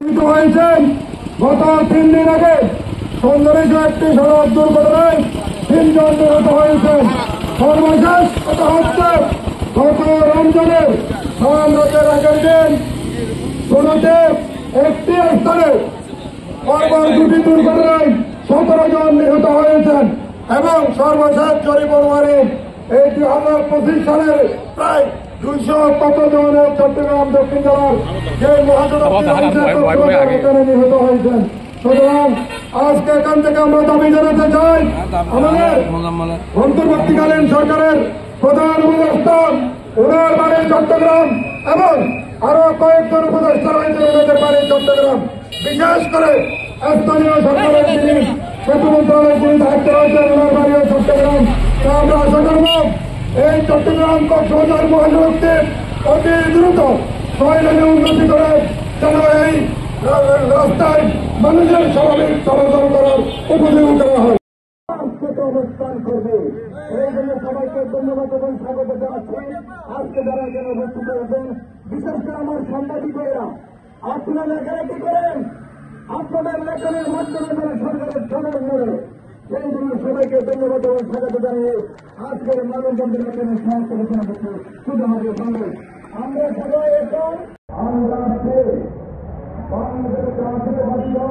হয়েছেন গত 3 দিন আগে সুন্দরীজ একটি সড়ক দুর্ঘটনায় 3 জন নিহত হয়েছেন। সর্বশেষ কথা হচ্ছে গত রমজানের রাতের আগের দিন সোনাতে একটি স্থানে পরপর 2টি দুর্ঘটনায় 17 জন নিহত হয়েছেন এবং সর্বশেষ জরিপ অনুমানে এই 2025 সালের প্রায় 200 কত জনের চট্টগ্রাম দক্ষিণ জেলার যে মহাসড়ক এখানে নিহত হয়েছেন। সুতরাং আজকে এখান থেকে আমরা দাবি জানাতে চাই আমাদের অন্তর্বর্তীকালীন সরকারের প্রধান উপদেষ্টা, ওনার বাড়ি চট্টগ্রাম এবং আরো কয়েকজন উপদেষ্টা রয়েছে ওনাদের বাড়ি চট্টগ্রাম, বিশেষ করে স্থানীয় সরকারের যিনি সেতু মন্ত্রণালয়ের যিনি দায়িত্ব রয়েছেন ওনার বাড়িও চট্টগ্রাম। আমরা আশা করব এই চট্টগ্রাম কক্সবাজার মহাসড়ককে অতি দ্রুত 6 লেনে উন্নতি করে যেন এই রাস্তায় মানুষের স্বাভাবিক চলাচল করার উপযোগী করা হয়। অবস্থান করবে এই জন্য সবাইকে ধন্যবাদ এবং স্বাগত জানাচ্ছি। আজকে যারা এখানে উপস্থিত হয়েছেন, বিশেষ করে আমার সাংবাদিকেরা, আপনারা লেখালেখি করেন, আপনাদের লেখনের মাধ্যমে যারা সরকারের সনদ নেবে, সেই জন্য সবাইকে ধন্যবাদ এবং স্বাগত জানিয়ে আজকের মানববন্ধনের এখানে সমাপ্ত ঘোষণা করতে শুধু আমাদের সঙ্গে আমরা সবাই এখন আমরা বাংলাদেশের রাষ্ট্রীয়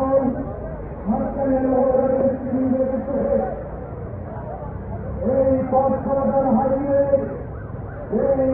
এই পথ সমাধান হারিয়ে এই